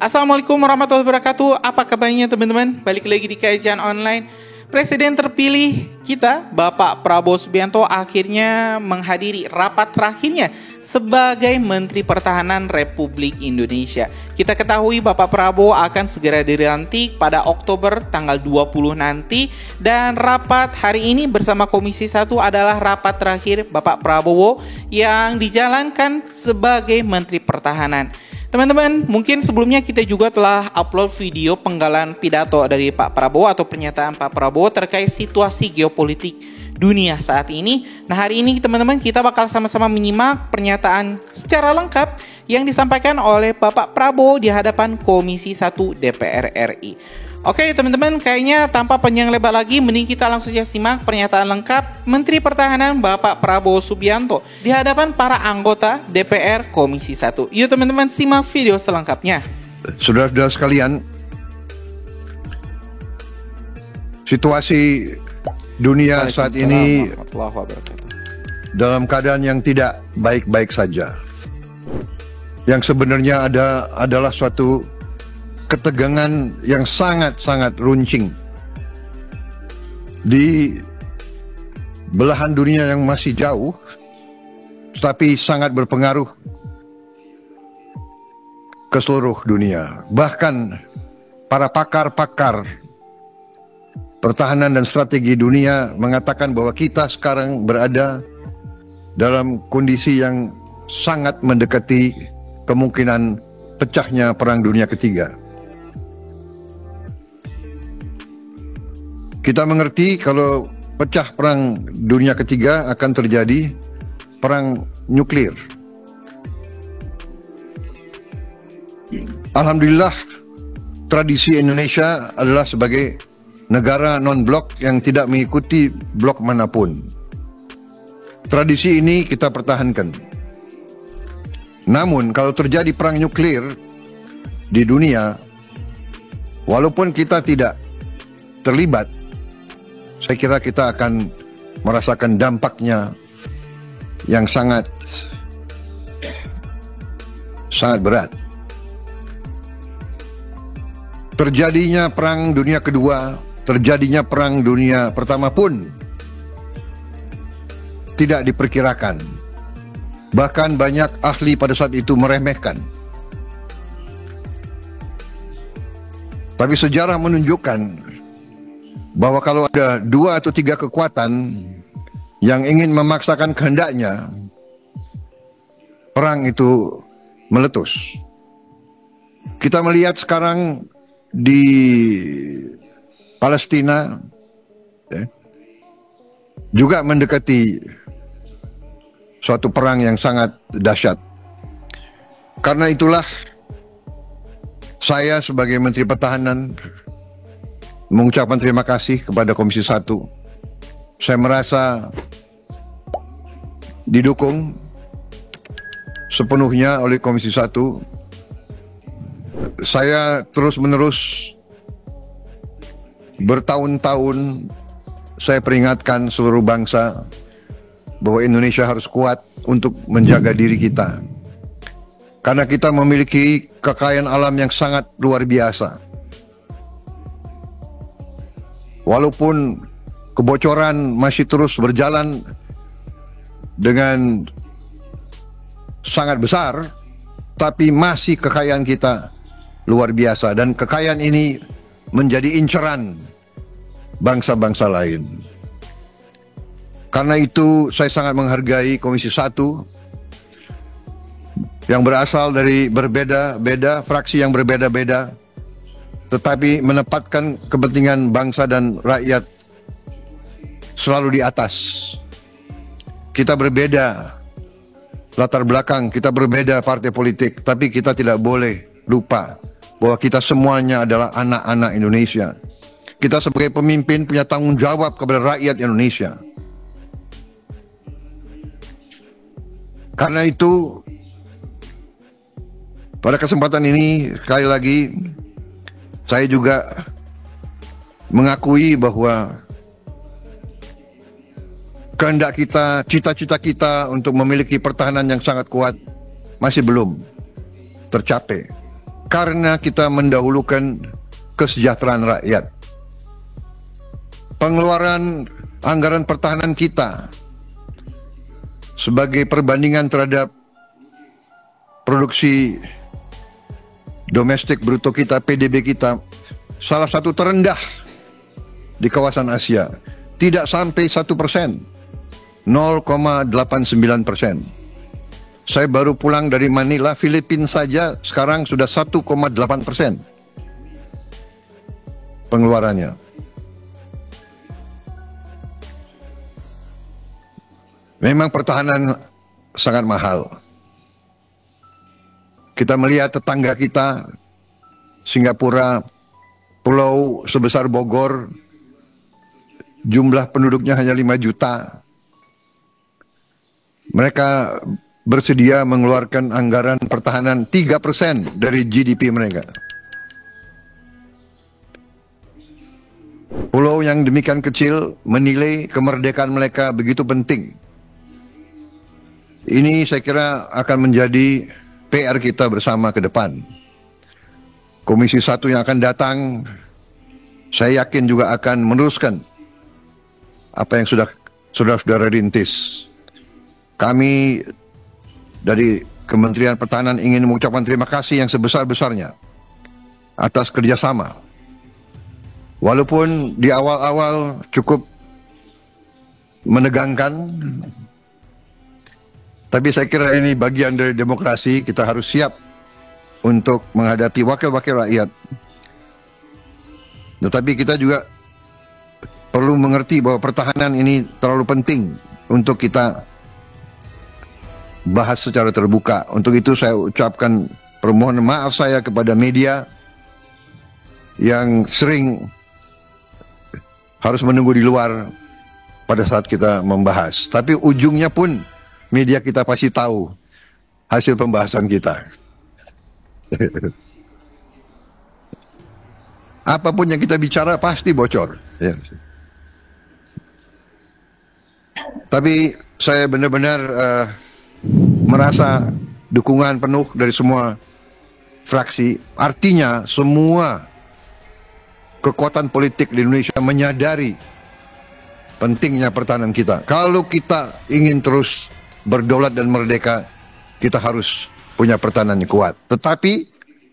Assalamualaikum warahmatullahi wabarakatuh. Apa kabarnya teman-teman? Balik lagi di kajian online. Presiden terpilih kita, Bapak Prabowo Subianto, akhirnya menghadiri rapat terakhirnya sebagai Menteri Pertahanan Republik Indonesia. Kita ketahui Bapak Prabowo akan segera dilantik pada Oktober tanggal 20 nanti. Dan rapat hari ini bersama Komisi 1 adalah rapat terakhir Bapak Prabowo yang dijalankan sebagai Menteri Pertahanan. Teman-teman, mungkin sebelumnya kita juga telah upload video penggalan pidato dari Pak Prabowo atau pernyataan Pak Prabowo terkait situasi geopolitik dunia saat ini. Nah, hari ini teman-teman kita bakal sama-sama menyimak pernyataan secara lengkap yang disampaikan oleh Bapak Prabowo di hadapan Komisi 1 DPR RI. Oke teman-teman, kayaknya tanpa panjang lebar lagi, mending kita langsung saja simak pernyataan lengkap Menteri Pertahanan Bapak Prabowo Subianto di hadapan para anggota DPR Komisi 1. Yuk teman-teman, simak video selengkapnya. Saudara-saudara sekalian, situasi dunia saat ini dalam keadaan yang tidak baik-baik saja. Yang sebenarnya adalah suatu ketegangan yang sangat-sangat runcing di belahan dunia yang masih jauh, tetapi sangat berpengaruh ke seluruh dunia. Bahkan para pakar-pakar pertahanan dan strategi dunia mengatakan bahwa kita sekarang berada dalam kondisi yang sangat mendekati kemungkinan pecahnya Perang Dunia Ketiga. Kita mengerti kalau pecah Perang Dunia Ketiga akan terjadi perang nuklir. Alhamdulillah, tradisi Indonesia adalah sebagai negara non-blok yang tidak mengikuti blok manapun. Tradisi ini kita pertahankan. Namun kalau terjadi perang nuklir di dunia, walaupun kita tidak terlibat, saya kira kita akan merasakan dampaknya yang sangat berat. Terjadinya Perang Dunia Kedua, terjadinya Perang Dunia Pertama pun tidak diperkirakan. Bahkan banyak ahli pada saat itu meremehkan. Tapi sejarah menunjukkan bahwa kalau ada 2 atau 3 kekuatan yang ingin memaksakan kehendaknya, perang itu meletus. Kita melihat sekarang di Palestina juga mendekati suatu perang yang sangat dahsyat. Karena itulah saya sebagai Menteri Pertahanan mengucapkan terima kasih kepada Komisi 1. Saya merasa didukung sepenuhnya oleh Komisi 1. Saya terus-menerus bertahun-tahun saya peringatkan seluruh bangsa bahwa Indonesia harus kuat untuk menjaga diri kita. Karena kita memiliki kekayaan alam yang sangat luar biasa. Walaupun kebocoran masih terus berjalan dengan sangat besar, tapi masih kekayaan kita luar biasa. Dan kekayaan ini menjadi inceran bangsa-bangsa lain. Karena itu saya sangat menghargai Komisi 1 yang berasal dari berbeda-beda, fraksi yang berbeda-beda, tetapi menempatkan kepentingan bangsa dan rakyat selalu di atas. Kita berbeda latar belakang, kita berbeda partai politik, tapi kita tidak boleh lupa bahwa kita semuanya adalah anak-anak Indonesia. Kita sebagai pemimpin punya tanggung jawab kepada rakyat Indonesia. Karena itu, pada kesempatan ini sekali lagi saya juga mengakui bahwa kehendak kita, cita-cita kita untuk memiliki pertahanan yang sangat kuat masih belum tercapai. karena kita mendahulukan kesejahteraan rakyat. Pengeluaran anggaran pertahanan kita sebagai perbandingan terhadap produksi domestik bruto kita, PDB kita, salah satu terendah di kawasan Asia. Tidak sampai 1%, 0,89%. Saya baru pulang dari Manila, Filipina saja sekarang sudah 1,8% pengeluarannya. Memang pertahanan sangat mahal. Kita melihat tetangga kita, Singapura, pulau sebesar Bogor, jumlah penduduknya hanya 5 juta. Mereka bersedia mengeluarkan anggaran pertahanan 3% dari GDP mereka. Pulau yang demikian kecil menilai kemerdekaan mereka begitu penting. Ini saya kira akan menjadi PR kita bersama ke depan. Komisi 1 yang akan datang, saya yakin juga akan meneruskan apa yang sudah saudara rintis. Kami dari Kementerian Pertahanan ingin mengucapkan terima kasih yang sebesar-besarnya atas kerjasama. Walaupun di awal-awal cukup menegangkan, tapi saya kira ini bagian dari demokrasi. Kita harus siap untuk menghadapi wakil-wakil rakyat. Tetapi kita juga perlu mengerti bahwa pertahanan ini terlalu penting untuk kita bahas secara terbuka. Untuk itu saya ucapkan permohonan maaf saya kepada media yang sering harus menunggu di luar pada saat kita membahas. Tapi ujungnya pun media kita pasti tahu hasil pembahasan kita. Apapun yang kita bicara pasti bocor. Ya. Tapi saya benar-benar merasa dukungan penuh dari semua fraksi. Artinya semua kekuatan politik di Indonesia menyadari pentingnya pertahanan kita. Kalau kita ingin terus berdaulat dan merdeka, kita harus punya pertahanan yang kuat. Tetapi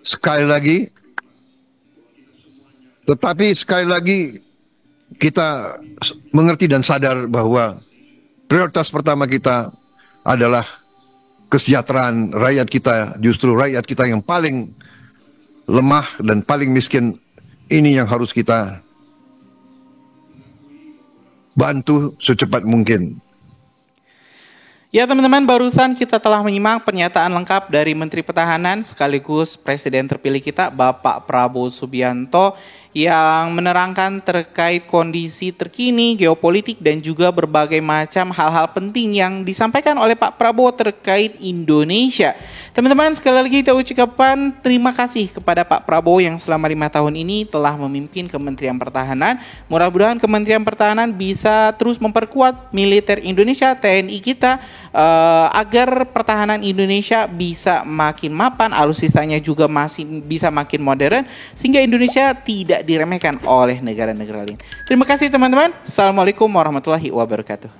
sekali lagi kita mengerti dan sadar bahwa prioritas pertama kita adalah kesejahteraan rakyat kita. Justru rakyat kita yang paling lemah dan paling miskin, ini yang harus kita bantu secepat mungkin. Ya teman-teman, barusan kita telah menyimak pernyataan lengkap dari Menteri Pertahanan sekaligus Presiden terpilih kita, Bapak Prabowo Subianto, yang menerangkan terkait kondisi terkini, geopolitik, dan juga berbagai macam hal-hal penting yang disampaikan oleh Pak Prabowo terkait Indonesia. Teman-teman, sekali lagi kita ucapkan terima kasih kepada Pak Prabowo yang selama 5 tahun ini telah memimpin Kementerian Pertahanan. Mudah-mudahan Kementerian Pertahanan bisa terus memperkuat militer Indonesia, TNI kita, agar pertahanan Indonesia bisa makin mapan, alutsistanya juga masih bisa makin modern, sehingga Indonesia tidak diremehkan oleh negara-negara lain. Terima kasih teman-teman. Assalamualaikum warahmatullahi wabarakatuh.